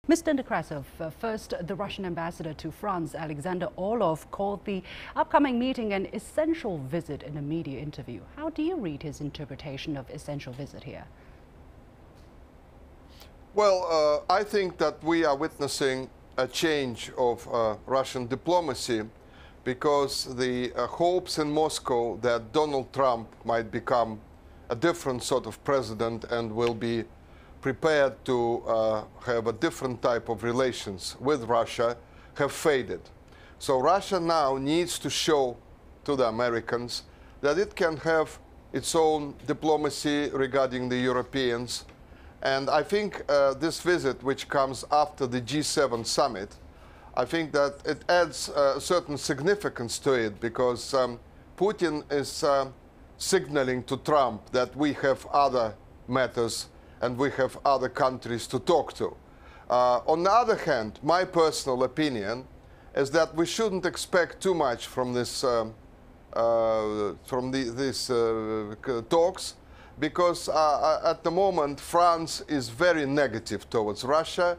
Mr. Nekrassov, first, the Russian ambassador to France, Alexander Orlov, called the upcoming meeting an essential visit in a media interview. How do you read his interpretation of essential visit here? Well, I think that we are witnessing a change of Russian diplomacy because the hopes in Moscow that Donald Trump might become a different sort of president and will be prepared to have a different type of relations with Russia have faded. So Russia now needs to show to the Americans that it can have its own diplomacy regarding the Europeans. And I think this visit, which comes after the G7 summit, I think that it adds a certain significance to it because Putin is signaling to Trump that we have other matters and we have other countries to talk to. On the other hand, my personal opinion is that we shouldn't expect too much from this these talks, because at the moment France is very negative towards Russia.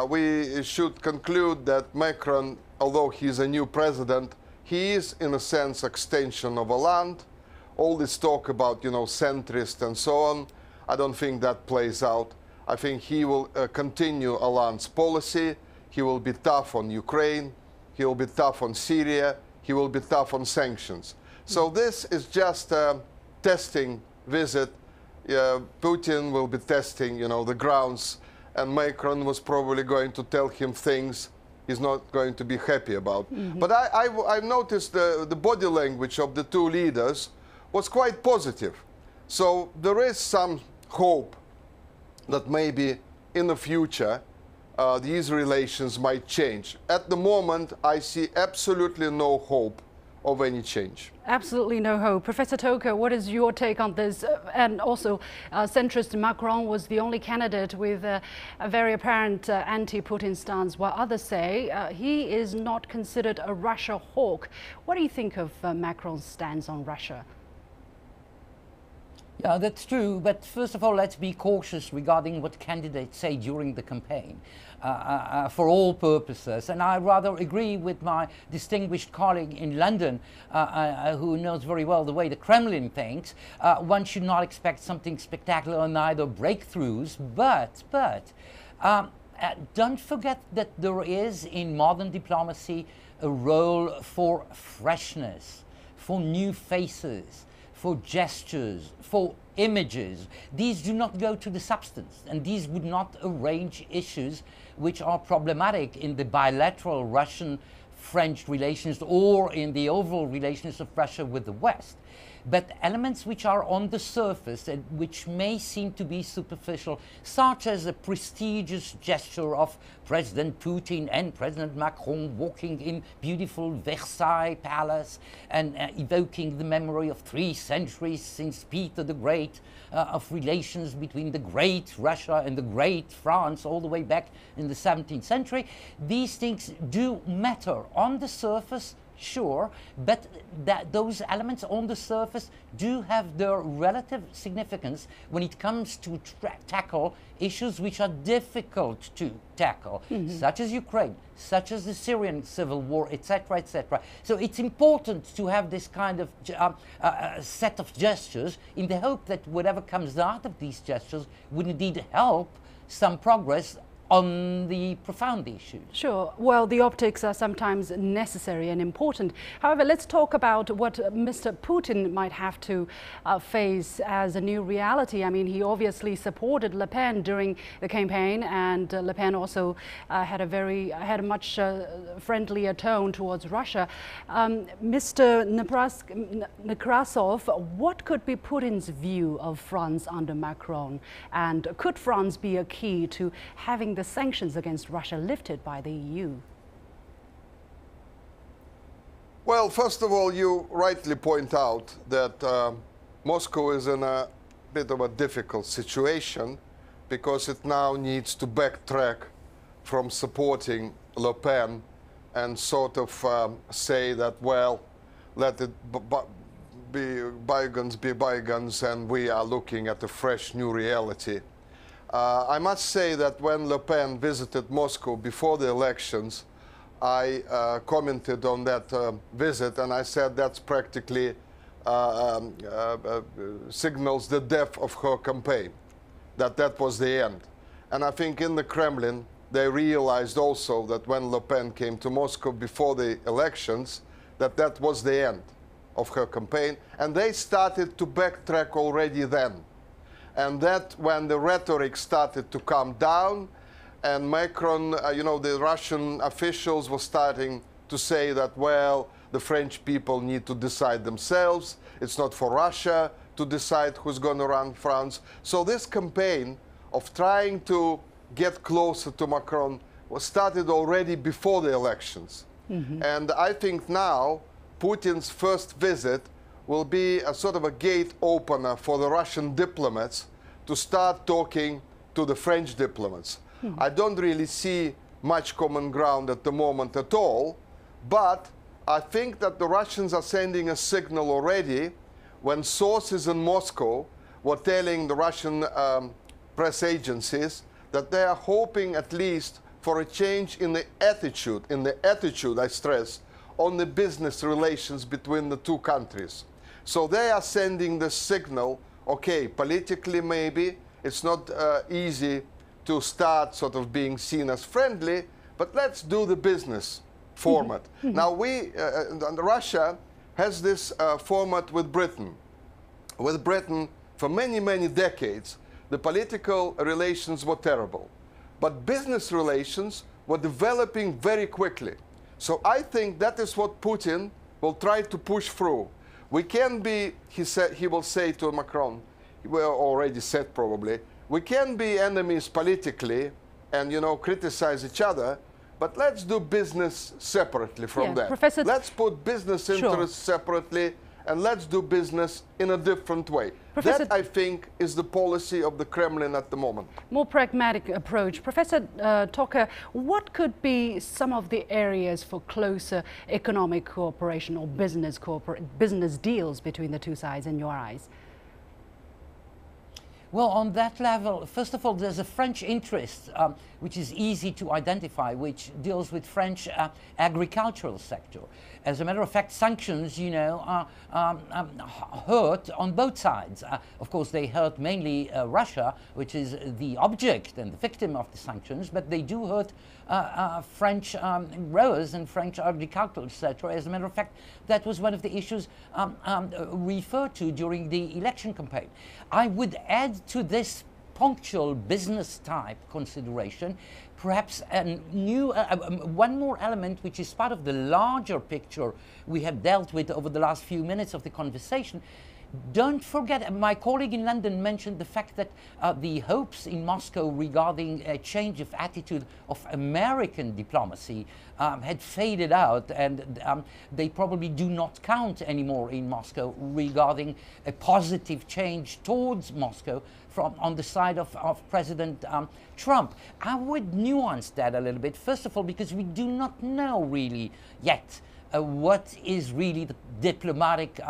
We should conclude that Macron, although he's a new president, he is in a sense extension of Hollande. All this talk about, you know, centrist and so on, I don't think that plays out. I think he will continue Hollande's policy. He will be tough on Ukraine. He will be tough on Syria. He will be tough on sanctions. So this is just a testing visit. Putin will be testing, you know, the grounds, and Macron was probably going to tell him things he's not going to be happy about. But I've noticed the body language of the two leaders was quite positive. So there is some hope that maybe in the future these relations might change. At the moment, I see absolutely no hope of any change. Absolutely no hope. Professor Toker, what is your take on this? And also, centrist Macron was the only candidate with a very apparent anti-Putin stance, while others say he is not considered a Russia hawk. What do you think of Macron's stance on Russia? Yeah, that's true. But first of all, let's be cautious regarding what candidates say during the campaign for all purposes. And I rather agree with my distinguished colleague in London, who knows very well the way the Kremlin thinks. One should not expect something spectacular, neither breakthroughs, but don't forget that there is in modern diplomacy a role for freshness, for new faces, for gestures, for images. These do not go to the substance, and these would not arrange issues which are problematic in the bilateral Russian-French relations or in the overall relations of Russia with the West. But elements which are on the surface and which may seem to be superficial, such as a prestigious gesture of President Putin and President Macron walking in beautiful Versailles Palace and evoking the memory of 3 centuries since Peter the Great, of relations between the great Russia and the great France all the way back in the 17th century. These things do matter on the surface, sure, but those elements on the surface do have their relative significance when it comes to tackle issues which are difficult to tackle, such as Ukraine, such as the Syrian civil war, etc., etc. So it's important to have this kind of set of gestures in the hope that whatever comes out of these gestures would indeed help some progress on the profound issues. Sure. Well, the optics are sometimes necessary and important. However, let's talk about what Mr. Putin might have to face as a new reality. I mean, he obviously supported Le Pen during the campaign, and Le Pen also had a much friendlier tone towards Russia. Mr. Nekrassov, what could be Putin's view of France under Macron, and could France be a key to having the sanctions against Russia lifted by the EU? Well, first of all, you rightly point out that Moscow is in a bit of a difficult situation because it now needs to backtrack from supporting Le Pen and sort of say that, well, let it be bygones and we are looking at a fresh new reality. I must say that when Le Pen visited Moscow before the elections, I commented on that visit, and I said that's practically signals the death of her campaign, that was the end. And I think in the Kremlin, they realized also that when Le Pen came to Moscow before the elections, that was the end of her campaign, and they started to backtrack already then. And that when the rhetoric started to calm down, and Macron, you know, the Russian officials were starting to say that, well, the French people need to decide themselves. It's not for Russia to decide who's going to run France. So this campaign of trying to get closer to Macron was started already before the elections. And I think now Putin's first visit will be a sort of a gate opener for the Russian diplomats to start talking to the French diplomats. I don't really see much common ground at the moment at all, but I think that the Russians are sending a signal already when sources in Moscow were telling the Russian press agencies that they are hoping at least for a change in the attitude, I stress, on the business relations between the two countries. So they are sending the signal, okay, politically maybe it's not easy to start sort of being seen as friendly, but let's do the business format. Now Russia has this format with Britain. With Britain, for many, many decades, the political relations were terrible, but business relations were developing very quickly. So I think that is what Putin will try to push through. We can be, he will say to Macron, he will already said probably, we can be enemies politically and, you know, criticize each other, but let's do business separately from that. Professor, let's put business interests separately, and let's do business in a different way. That, I think, is the policy of the Kremlin at the moment. More pragmatic approach. Professor Toker, what could be some of the areas for closer economic cooperation or business deals between the two sides in your eyes? Well, on that level, first of all, there's a French interest, which is easy to identify, which deals with French agricultural sector. As a matter of fact, sanctions, you know, hurt on both sides. Of course, they hurt mainly Russia, which is the object and the victim of the sanctions, but they do hurt French growers and French agricultural sector. As a matter of fact, that was one of the issues referred to during the election campaign. I would add to this punctual business type consideration perhaps a new one more element which is part of the larger picture we have dealt with over the last few minutes of the conversation. Don't forget, my colleague in London mentioned the fact that the hopes in Moscow regarding a change of attitude of American diplomacy had faded out, and they probably do not count anymore in Moscow regarding a positive change towards Moscow on the side of President Trump. I would nuance that a little bit, first of all, because we do not know really yet what is really the diplomatic,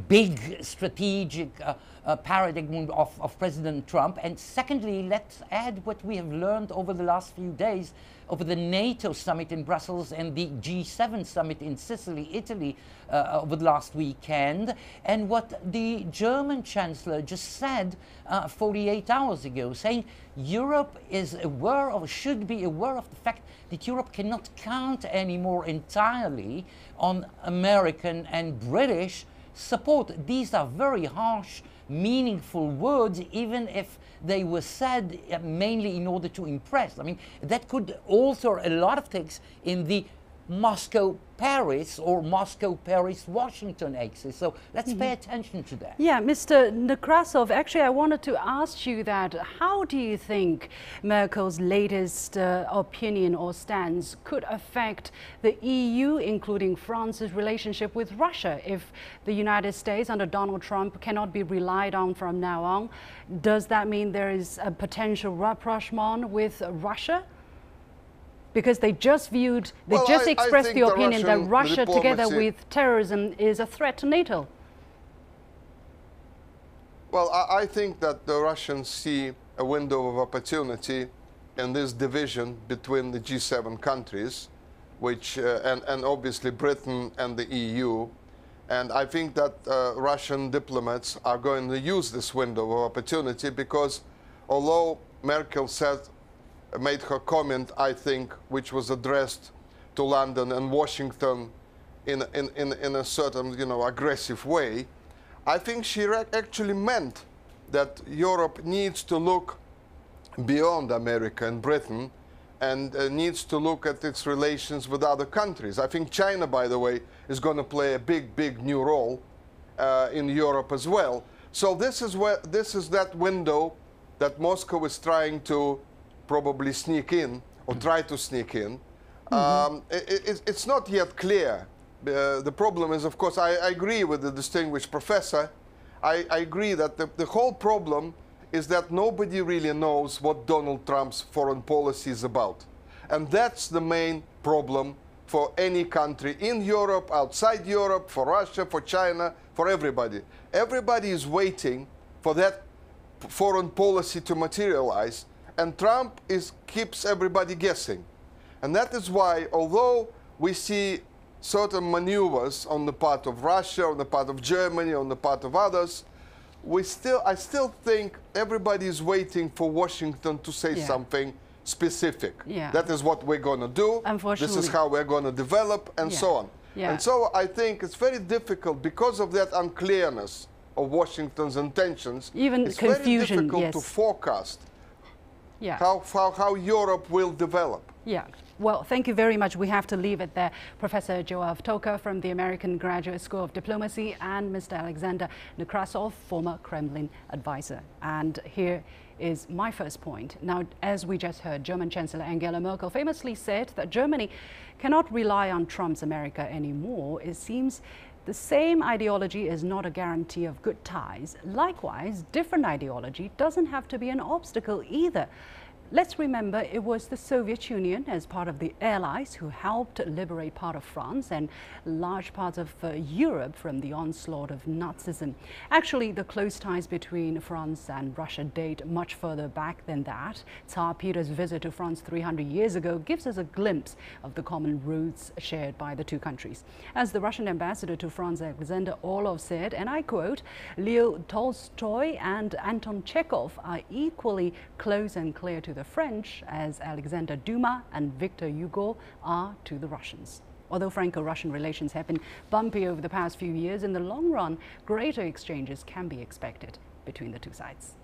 big strategic paradigm of President Trump. And secondly, let's add what we have learned over the last few days over the NATO summit in Brussels and the G7 summit in Sicily, Italy, over the last weekend, and what the German Chancellor just said 48 hours ago, saying Europe is aware of, should be aware of the fact that Europe cannot count anymore entirely on American and British support. These are very harsh, meaningful words, even if they were said mainly in order to impress. I mean, that could alter a lot of things in the Moscow-Paris or Moscow-Paris-Washington axis. So let's pay attention to that. Yeah, Mr. Nekrassov, actually I wanted to ask you that. How do you think Merkel's latest opinion or stance could affect the EU, including France's relationship with Russia, if the United States under Donald Trump cannot be relied on from now on? Does that mean there is a potential rapprochement with Russia? Because they just expressed the opinion that Russia, together with terrorism, is a threat to NATO. Well, I think that the Russians see a window of opportunity in this division between the G7 countries, which and obviously Britain and the EU. And I think that Russian diplomats are going to use this window of opportunity because although Merkel made her comment, I think, which was addressed to London and Washington in a certain, aggressive way, I think she actually meant that Europe needs to look beyond America and Britain and needs to look at its relations with other countries. I think China, by the way, is going to play a big new role in Europe as well. So this is that window that Moscow is trying to probably sneak in or try to sneak in. It's not yet clear. The problem is, of course, I agree with the distinguished professor. I agree that the whole problem is that nobody really knows what Donald Trump's foreign policy is about. And that's the main problem for any country in Europe, outside Europe, for Russia, for China, for everybody. Everybody is waiting for that foreign policy to materialize, and Trump keeps everybody guessing. And that is why, although we see certain maneuvers on the part of Russia, on the part of Germany, on the part of others, I still think everybody is waiting for Washington to say something specific. That is what we're going to do. This is how we're going to develop, and so on. And so I think it's very difficult because of that unclearness of Washington's intentions. Even it's confusion, very difficult to forecast how Europe will develop. Well, thank you very much. We have to leave it there. Professor Joav Toker from the American Graduate School of Diplomacy and Mr. Alexander Nekrassov, former Kremlin advisor. And here is my first point. Now, as we just heard, German Chancellor Angela Merkel famously said that Germany cannot rely on Trump's America anymore. It seems the same ideology is not a guarantee of good ties. Likewise, different ideology doesn't have to be an obstacle either. Let's remember it was the Soviet Union as part of the Allies who helped liberate part of France and large parts of Europe from the onslaught of Nazism. Actually, the close ties between France and Russia date much further back than that. Tsar Peter's visit to France 300 years ago gives us a glimpse of the common roots shared by the two countries. As the Russian ambassador to France, Alexander Orlov, said, and I quote, "Leo Tolstoy and Anton Chekhov are equally close and clear to the French as Alexander Dumas and Victor Hugo are to the Russians." Although Franco-Russian relations have been bumpy over the past few years, in the long run, greater exchanges can be expected between the two sides.